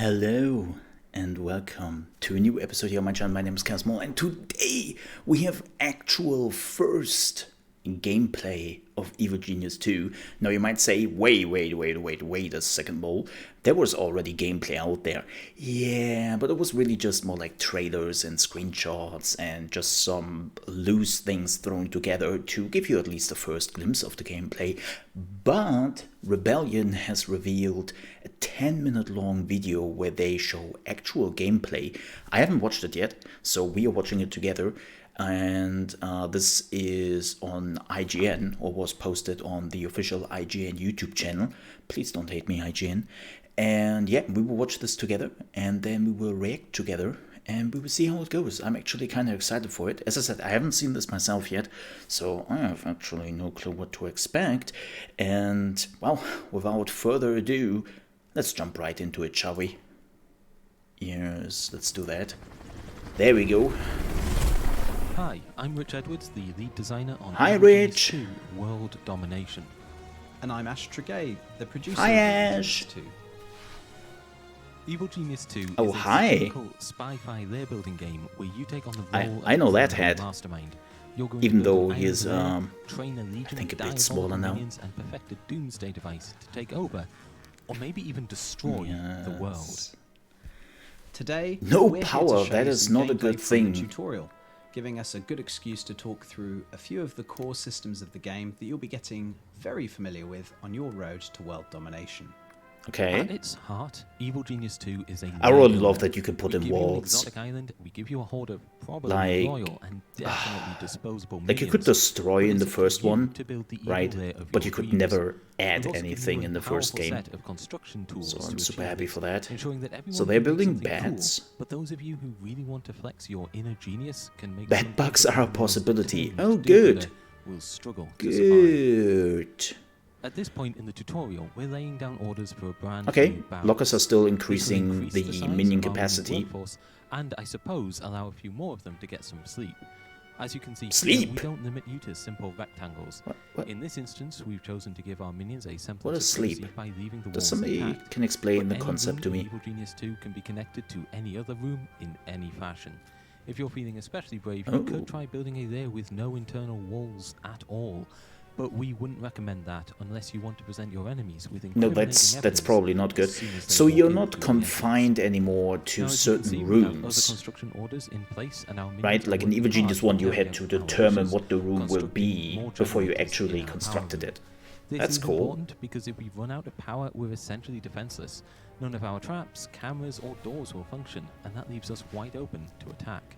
Hello and welcome to a new episode here on my channel. My name is ChaosMole and today we have actual first gameplay of Evil Genius 2. Now you might say, wait a second, Mole. There was already gameplay out there. Yeah, but it was really just more like trailers and screenshots and just some loose things thrown together to give you at least a first glimpse of the gameplay. But Rebellion has revealed a 10-minute long video where they show actual gameplay. I haven't watched it yet, so we are watching it together. And this is on IGN, or was posted on the official IGN YouTube channel. Please don't hate me, IGN. And yeah, we will watch this together, and then we will react together, and we will see how it goes. I'm actually kind of excited for it. As I said, I haven't seen this myself yet, so I have actually no clue what to expect. And, well, without further ado, let's jump right into it, shall we? Yes, let's do that. There we go. Hi, I'm Rich Edwards, the lead designer on Hi, Evil Genius Rich. 2 World Domination. And I'm Strategie, the producer Hi, of Ash. Evil Genius 2. Evil Genius 2 Oh, is hi. a typical spy-fi lair-building game where you take on the role I know of a that criminal head. mastermind. You're going Even to build though an he is, island lair, train a legion I think a of bit diabolical smaller now. minions and perfect a doomsday device to take over, or maybe even destroy the world. Today, No we're here to power, show that you is some not a gameplay good from the thing. tutorial, giving us a good excuse to talk through a few of the core systems of the game that you'll be getting very familiar with on your road to world domination. At Okay. its heart, Evil Genius 2 is a I really lair love builder. that you can put We in give you an walls. exotic island, we give you a horde of probably Like- loyal and definitely disposable Like you could minions. destroy But in it's the up to first you one, to build the evil right? lair of But your you could dreams. never add We've also anything given in you the a first powerful game. set of construction tools So to I'm super achieve happy it, for that. ensuring that everyone So they're can make building something beds. cool, but those of you who really want to flex your inner genius can make Bed something bugs that are a everyone else possibility. tamed Oh, to good. build will struggle to survive. Good. At this point in the tutorial, we're laying down orders for a brand Okay, new barracks. lockers are still This will increasing increase the size minion of our capacity. workforce, and I suppose allow a few more of them to get some sleep. As you can see here, Sleep? we don't limit you to simple rectangles. What? In this instance, we've chosen to give our minions a semblance What of is sleep? privacy by leaving the Does walls somebody intact. can explain But the any concept to room in me? Evil Genius 2 can be connected to any other room in any fashion. If you're feeling especially brave, you Oh. could try building a lair with no internal walls at all. But we wouldn't recommend that unless you want to present your enemies with No, incriminating that's evidence probably not good. as soon as they So walk you're in not through the confined entrance. anymore Now, to as you can certain see, we have other rooms, construction orders in place, and our minions right? are Like in working Evil hard Genius 1, you carrying had to out our determine wishes, what the room will constructing be more before you generators actually in our constructed power it. This That's is cool. important because if we run out of power, we're essentially defenseless. None of our traps, cameras, or doors will function, and that leaves us wide open to attack.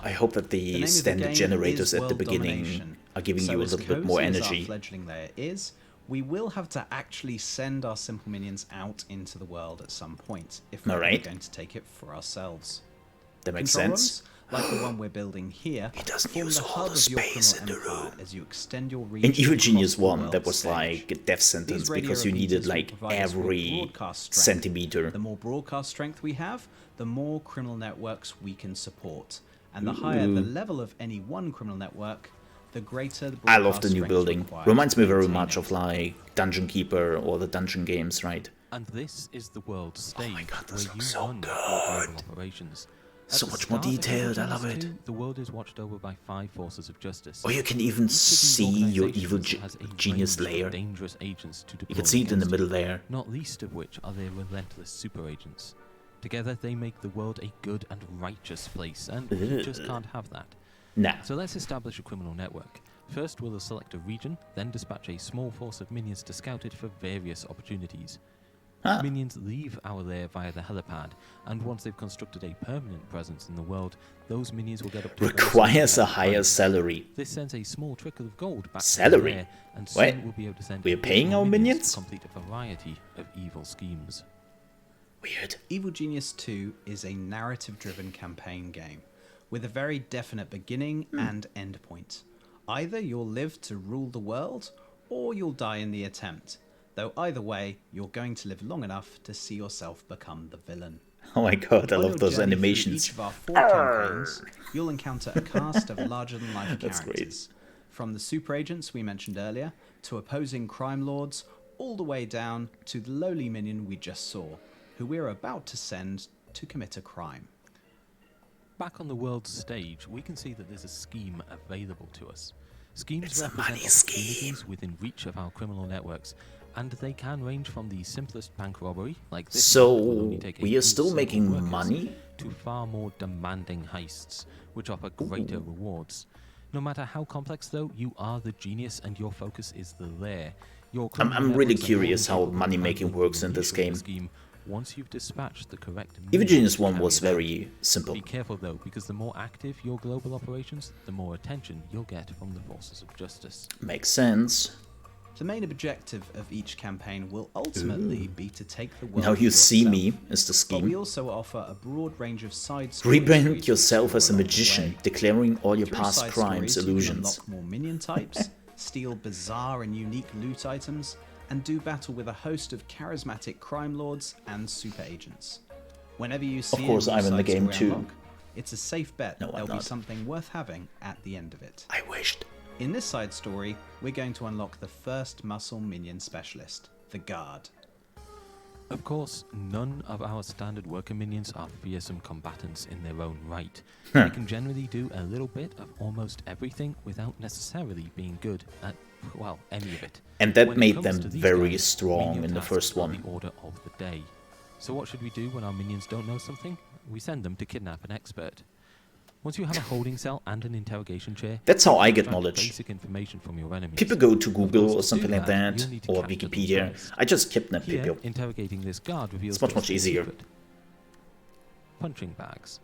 I hope that The name the of the standard game generators is at the World beginning Domination. are giving So you a as little bit more cozy as energy. our fledgling layer is, we will have to actually send our simple minions out into the world at some point if we're Alright. going to take it for ourselves. That makes Control sense. rooms, like the one we're building here, He doesn't form use the all hub the of your space criminal in the empire room. as you extend your reach In Evil across Genius the 1, world that was stage. like a death sentence These radio because you needed repeaters will like provide us with every broadcast strength. centimeter. The more broadcast strength we have, the more criminal networks we can support. And the higher the level of any one criminal network, the greater the I broadcast love the new strength building. required Reminds to me very maintain much it. of like Dungeon Keeper or the Dungeon games, right? And this is the world stage my God, this where you looks so run your global good. operations. So At the much more start of Evil detailed, I Genius love it. 2, the world is watched over by 5 forces of justice. Or you can even Each of these see your organizations Evil has a Genius range of layer. dangerous agents to You deploy can see it in the against middle you, there. not least of which are their relentless super agents. Together they make the world a good and righteous place, and we just can't have that. Nah. So let's establish a criminal network. First we'll select a region, then dispatch a small force of minions to scout it for various opportunities. Ah. Minions leave our lair via the helipad, and once they've constructed a permanent presence in the world, those minions will get up to Requires a 400 higher points. salary. This sends a small trickle of gold back Salary? to the lair, and What? soon we'll be able to send We're paying additional our minions? to complete a variety of evil schemes. Weird. Evil Genius 2 is a narrative-driven campaign game with a very definite beginning and end point. Either you'll live to rule the world, or you'll die in the attempt. Though either way, you're going to live long enough to see yourself become the villain. Oh my god, I On love your those journey through animations. Each of our 4 campaigns, you'll encounter a cast of larger-than-life That's great. characters. From the super agents we mentioned earlier, to opposing crime lords, all the way down to the lowly minion we just saw. who we're about to send to commit a crime. Back on the world stage, we can see that there's a scheme available to us. Schemes It's a represent money scheme. opportunities within reach of our criminal networks, and they can range from the simplest bank robbery, like this So one that will only take a we few are still simple making workers, money? to far more demanding heists, which offer greater rewards. No matter how complex, though, you are the genius and your focus is the lair. Your criminal I'm really networks are more curious than how capable of money making handling works the in this minutiae of game. the scheme once you've dispatched the correct Evil minions Genius to 1 carry was it out. very simple. Be careful though, because the more active your global operations, the more attention you'll get from the forces of justice. Makes sense. The main objective of each campaign will ultimately be to take the world Now you see yourself. me is the But we scheme. also offer a broad range of side stories for you Rebrand to yourself explore as a along the magician, way. declaring all your Through past side crimes stories, you can illusions. unlock more minion types, steal bizarre and unique loot items, and do battle with a host of charismatic crime lords and super agents. Whenever you see a course, new I'm in the side game story too. unlock, it's a safe bet No, I'm there'll be not. something worth having at the end of it. I wished. In this side story, we're going to unlock the first muscle minion specialist, the Guard. Of course, none of our standard worker minions are fearsome combatants in their own right. They can generally do a little bit of almost everything without necessarily being good at, well, any of it. And that When it made comes them to these very guys, strong minion in the tasks first are one. the order of the day. So what should we do when our minions don't know something? We send them to kidnap an expert. Once you have a holding cell and an interrogation chair, That's how I get extract knowledge. basic information from your enemies. People go to Of Google course, or to do something like that, you'll need to or capture them Wikipedia. first. I just kidnap Here, people. interrogating this guard reveals It's much, to us much their easier. secret. Punching bags.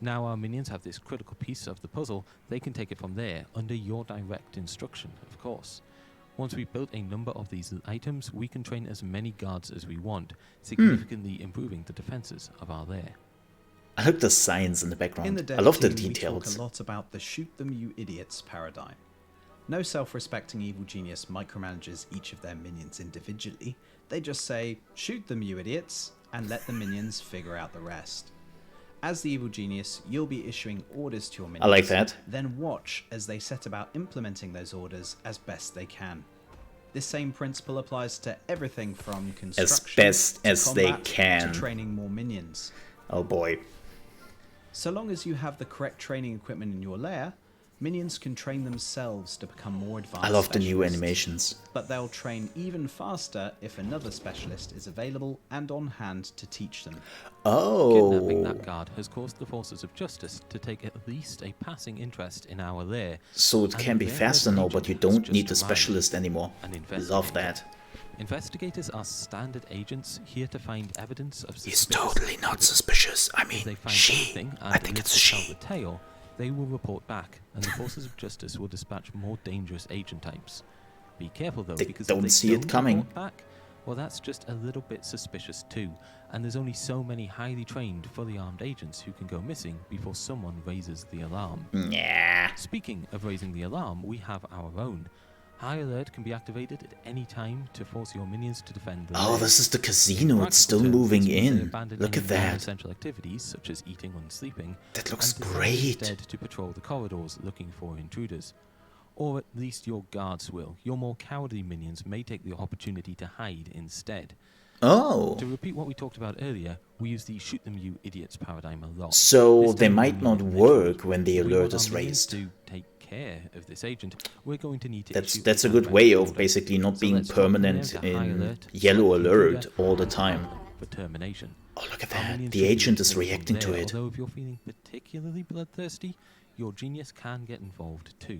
Now our minions have this critical piece of the puzzle, they can take it from there, under your direct instruction, of course. Once we've built a number of these items, we can train as many guards as we want, significantly improving the defenses of our lair. I like the science in the In background. the I dev love the team, we details. talk a lot about the shoot them you idiots paradigm. No self-respecting evil genius micromanages each of their minions individually. They just say, shoot them you idiots, and let the minions figure out the rest. As the evil genius, you'll be issuing orders to your minions. I like that. Then watch as they set about implementing those orders as best they can. This same principle applies to everything from construction best to as they combat can. to training more minions. Oh boy. So long as you have the correct training equipment in your lair, minions can train themselves to become more advanced. I love the new specialists. animations. But they'll train even faster if another specialist is available and on hand to teach them. Kidnapping that Oh. guard has caused the forces of justice to take at least a passing interest in our lair. So it And can be their faster first now, agent but you has don't just need the arrived, specialist anymore. an Love investigator. that. Investigators are standard agents here to find evidence of He's suspicious totally not activity. suspicious. I If mean, they find she. anything and I think live it's to tell she. the tale, they will report back, and the forces of justice will dispatch more dangerous agent types. Be careful though, They because don't if they see it don't coming. report back, well, that's just a little bit suspicious too. And there's only so many highly trained, fully armed agents who can go missing before someone raises the alarm. Yeah. Speaking of raising the alarm, we have our own. High alert can be activated at any time to force your minions to defend the Oh, lair. this is the casino. It's Practical still terms, moving this means they in. abandon Look any at that. non-essential activities such as eating and sleeping. That looks and decide great. Instead to patrol the corridors looking for intruders. Or at least your guards will. Your more cowardly minions may take the opportunity to hide instead. Oh. To repeat what we talked about earlier, we use the shoot them you idiots paradigm a lot. So This they time might we not mean work literally. when the If we alert want our is minions raised. to take care of this agent, we're going to need to issue That's a a good direct way of order. basically not So being let's drop them permanent there to high in alert, yellow select alert intruder, all the and time. for termination. Oh, look at Our that. minions The should be agent is taken from reacting to there, it. Although if you're feeling particularly bloodthirsty, your genius can get involved too.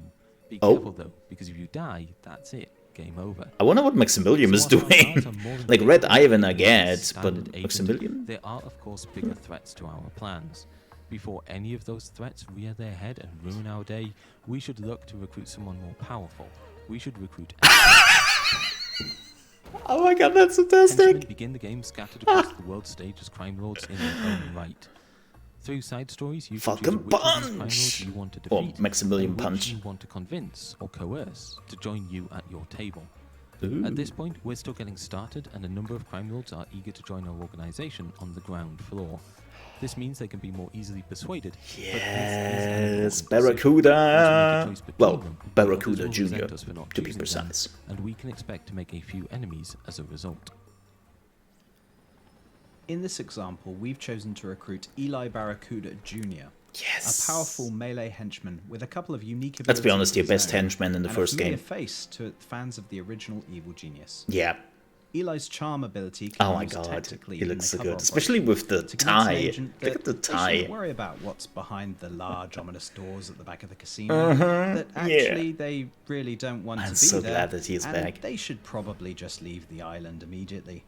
Be Oh. careful though, because if you die, that's it. Game over. I wonder what Maximilian is So whilst our doing. guards are more than Like Red capable of Ivan I dealing with a get, standard but agent, Maximilian? there are of course bigger threats to our plans. Before any of those threats rear their head and ruin our day, we should look to recruit someone more powerful. We should recruit Oh my god, that's henchmen fantastic. begin the game scattered across the world stage as crime lords in their own right. Through side stories, you can choose Falcon which of these crime Punch! lords you want to Or defeat, Maximilian and which Punch. you want to convince or coerce to join you at your table. Ooh. At this point, we're still getting started, and a number of crime lords are eager to join our organization on the ground floor. This means they can be more easily persuaded. but this is an Yes, important decision. Barracuda. Once we make a choice between Well, them, others Barracuda will Jr., resent us for not to be choosing them, precise. and we can expect to make a few enemies as a result. In this example, we've chosen to recruit Eli Barracuda Jr., Yes. a powerful melee henchman with a couple of unique abilities. Let's be honest, your of his best own, henchman in the and first a familiar game. face to fans of the original Evil Genius. Yeah. Eli's charm ability can Oh my use god, tactically he in looks the so cover good. Especially operation with the to convince an tie. agent Look that at the they tie. shouldn't worry about what's behind the large, ominous doors at the back of the casino. That actually they really don't want I'm to be so there. glad that he is and back. They should probably just leave the island immediately.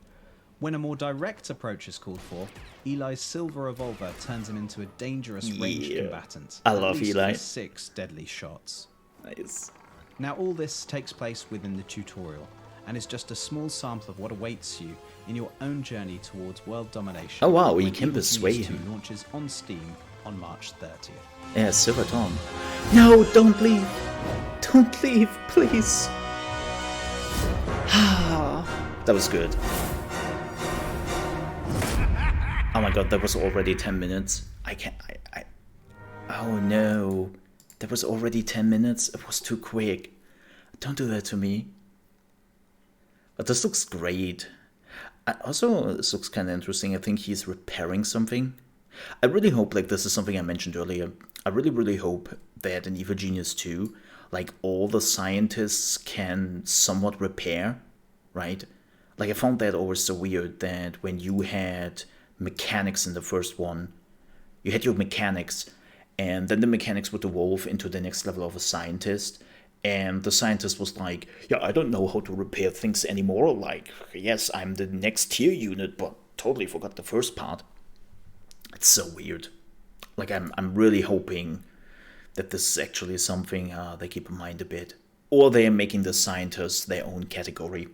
When a more direct approach is called for, Eli's silver revolver turns him into a dangerous ranged combatant. I at love least Eli. for 6 deadly shots. Nice. Now all this takes place within the tutorial, and is just a small sample of what awaits you in your own journey towards world domination. Oh wow, when you can Evil persuade Genius 2 him. launches on Steam on March 30th. Yeah, Silver Tom. No, don't leave. Don't leave, please. That was good. Oh my god, that was already 10 minutes. I can't. Oh no. That was already 10 minutes. It was too quick. Don't do that to me. But this looks great. Also, this looks kind of interesting. I think he's repairing something. I really hope, like, this is something I mentioned earlier. I really hope that in Evil Genius 2, like, all the scientists can somewhat repair, right? Like, I found that always so weird that when you had mechanics in the first one, you had your mechanics, and then the mechanics would evolve into the next level of a scientist, and the scientist was like, yeah, I don't know how to repair things anymore, like, yes, I'm the next tier unit, but totally forgot the first part. It's so weird. Like, I'm really hoping that this is actually something they keep in mind a bit. Or they're making the scientists their own category.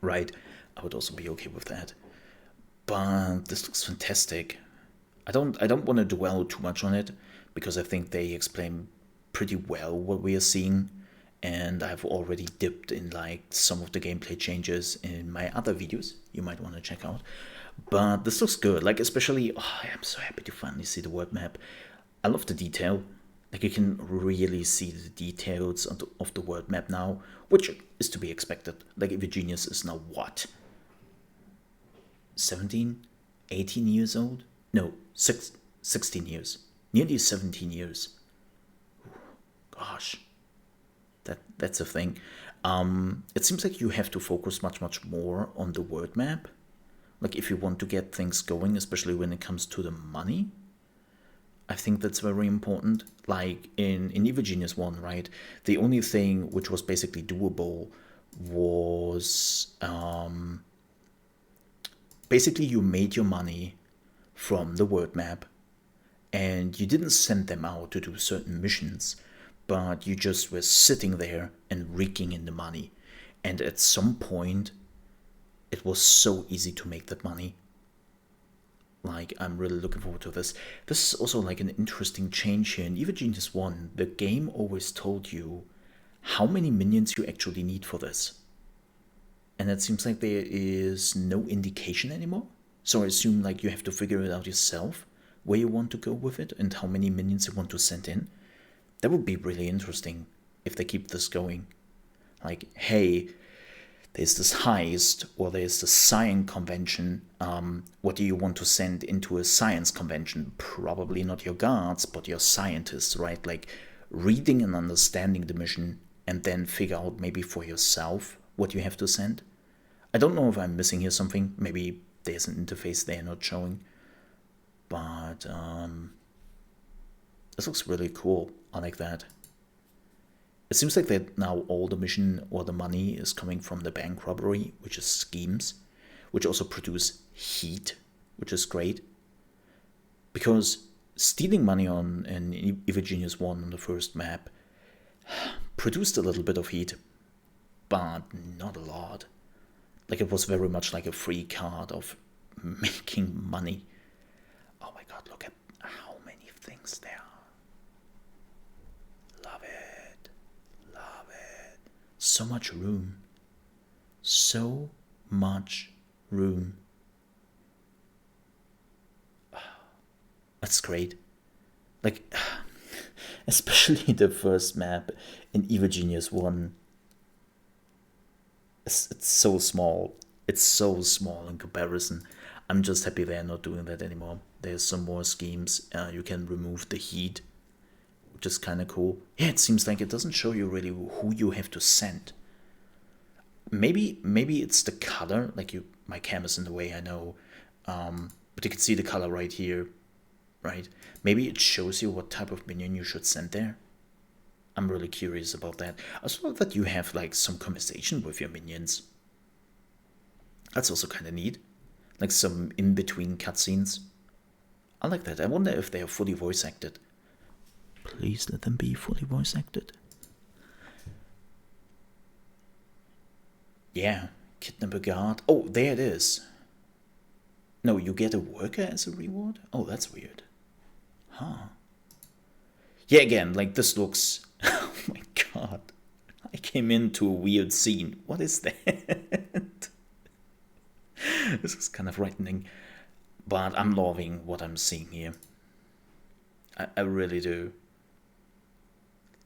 Right? I would also be okay with that. But this looks fantastic. I don't want to dwell too much on it, because I think they explain pretty well what we are seeing. And I've already dipped in like some of the gameplay changes in my other videos you might want to check out. But this looks good, like especially, I'm so happy to finally see the world map. I love the detail. Like, you can really see the details of the world map now, which is to be expected. Like, Evil Genius is now what? 17? 18 years old? No, 16 years. Nearly 17 years. Gosh. That's a thing. It seems like you have to focus much more on the world map. Like, if you want to get things going, especially when it comes to the money. I think that's very important. Like in Evil Genius 1, right? The only thing which was basically doable was basically you made your money from the world map, and you didn't send them out to do certain missions, but you just were sitting there and raking in the money. And at some point, it was so easy to make that money. Like, I'm really looking forward to this. This is also like an interesting change here. In Evil Genius 1, the game always told you how many minions you actually need for this. And it seems like there is no indication anymore. So I assume like you have to figure it out yourself, where you want to go with it and how many minions you want to send in. That would be really interesting if they keep this going. Like, hey, there's this heist, or there's the science convention. What do you want to send into a science convention? Probably not your guards, but your scientists, right? Like, reading and understanding the mission, and then figure out maybe for yourself what you have to send. I don't know if I'm missing here something. Maybe there's an interface they're not showing. But this looks really cool. I like that. It seems like that now all the mission or the money is coming from the bank robbery, which is schemes, which also produce heat, which is great. Because stealing money on in Evil Genius 1 on the first map produced a little bit of heat, but not a lot. Like, it was very much like a free card of making money. Oh my god, look at how many things there are. Love it. Love it. So much room. So much room. That's great. Like, especially the first map in Evil Genius 1. It's so small. It's so small in comparison. I'm just happy they're not doing that anymore. There's some more schemes. You can remove the heat, which is kind of cool. Yeah, it seems like it doesn't show you really who you have to send. Maybe it's the color. Like my camera's in the way, I know. But you can see the color right here, right? Maybe it shows you what type of minion you should send there. I'm really curious about that. I also love that you have like some conversation with your minions. That's also kind of neat. Like some in-between cutscenes. I like that. I wonder if they are fully voice acted. Please let them be fully voice acted. Yeah, kidnap a guard. Oh, there it is. No, you get a worker as a reward? Oh, that's weird. Huh. Yeah, again, like this looks... Oh my god. I came into a weird scene. What is that? This is kind of frightening. But I'm loving what I'm seeing here. I really do.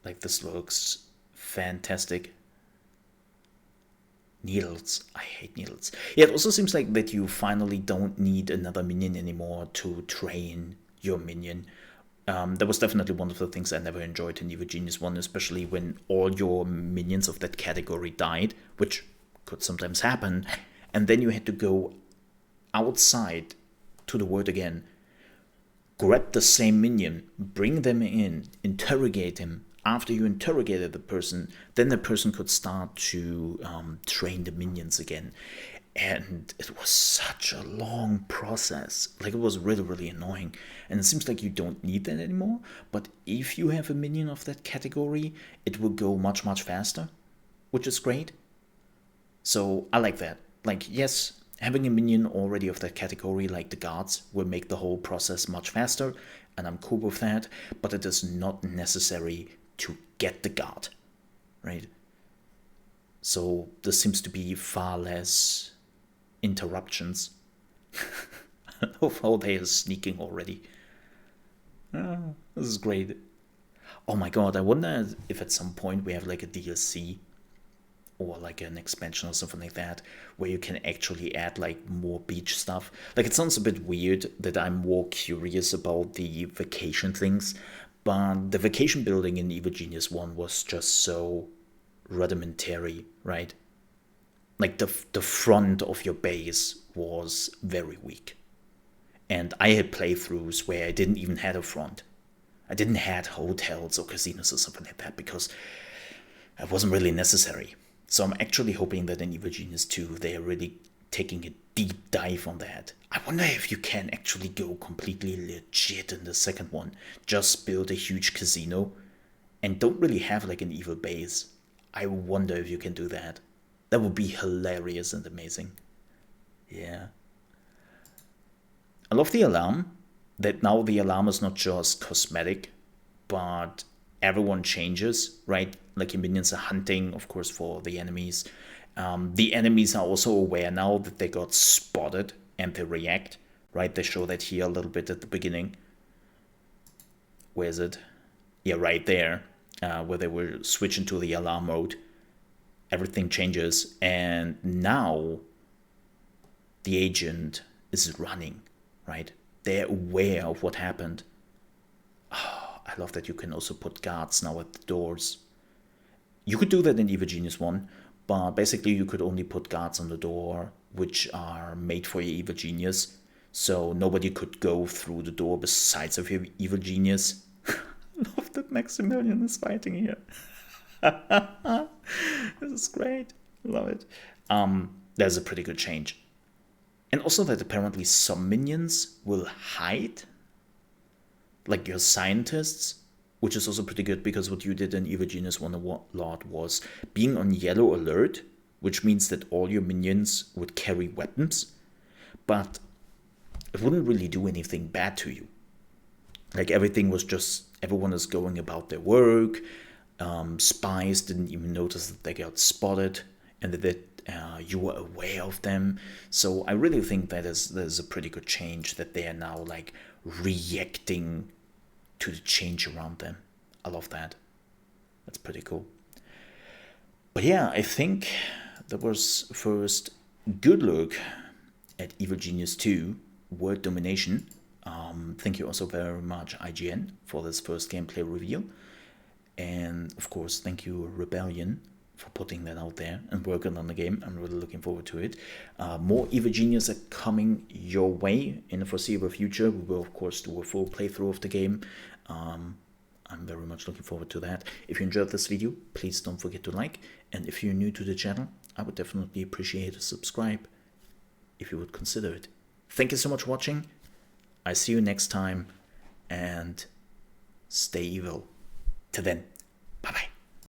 Like, this looks fantastic. Needles. I hate needles. Yeah, it also seems like that you finally don't need another minion anymore to train your minion. That was definitely one of the things I never enjoyed in Evil Genius 1, especially when all your minions of that category died, which could sometimes happen, and then you had to go outside to the word again, grab the same minion, bring them in, interrogate him. After you interrogated the person, then the person could start to train the minions again. And it was such a long process. Like, it was really, really annoying. And it seems like you don't need that anymore. But if you have a minion of that category, it will go much, much faster, which is great. So I like that. Like, yes, having a minion already of that category, like the guards, will make the whole process much faster. And I'm cool with that. But it is not necessary to get the guard, right? So there seems to be far less interruptions. I love how they are sneaking already. This is great. Oh my god, I wonder if at some point we have like a DLC or like an expansion or something like that where you can actually add like more beach stuff. Like, it sounds a bit weird that I'm more curious about the vacation things, but the vacation building in Evil Genius 1 was just so rudimentary, right? Like the front of your base was very weak. And I had playthroughs where I didn't even have a front. I didn't have hotels or casinos or something like that because it wasn't really necessary. So I'm actually hoping that in Evil Genius 2 they are really taking a deep dive on that. I wonder if you can actually go completely legit in the second one. Just build a huge casino and don't really have like an evil base. I wonder if you can do that. That would be hilarious and amazing. Yeah. I love the alarm. That now the alarm is not just cosmetic, but everyone changes, right? Like, your minions are hunting, of course, for the enemies. The enemies are also aware now that they got spotted and they react, right? They show that here a little bit at the beginning. Where is it? Yeah, right there, where they will switch into the alarm mode. Everything changes, and now the agent is running, right? They're aware of what happened. Oh, I love that you can also put guards now at the doors. You could do that in Evil Genius 1, but basically you could only put guards on the door which are made for your Evil Genius, so nobody could go through the door besides of your Evil Genius. I love that Maximilian is fighting here. This is great. Love it. There's a pretty good change. And also that apparently some minions will hide, like your scientists, which is also pretty good because what you did in Evil Genius 1 a lot was being on yellow alert, which means that all your minions would carry weapons, but it wouldn't really do anything bad to you. Like, everything was just, everyone is going about their work. Spies didn't even notice that they got spotted and that you were aware of them. So I really think that there's a pretty good change, that they are now like reacting to the change around them. I love that. That's pretty cool. But yeah, I think that was first good look at Evil Genius 2, World Domination. Thank you also very much, IGN, for this first gameplay reveal. And of course, thank you, Rebellion, for putting that out there and working on the game. I'm really looking forward to it. More Evil Genius are coming your way in the foreseeable future. We will, of course, do a full playthrough of the game. I'm very much looking forward to that. If you enjoyed this video, please don't forget to like. And if you're new to the channel, I would definitely appreciate a subscribe if you would consider it. Thank you so much for watching. I see you next time, and stay evil. Till then.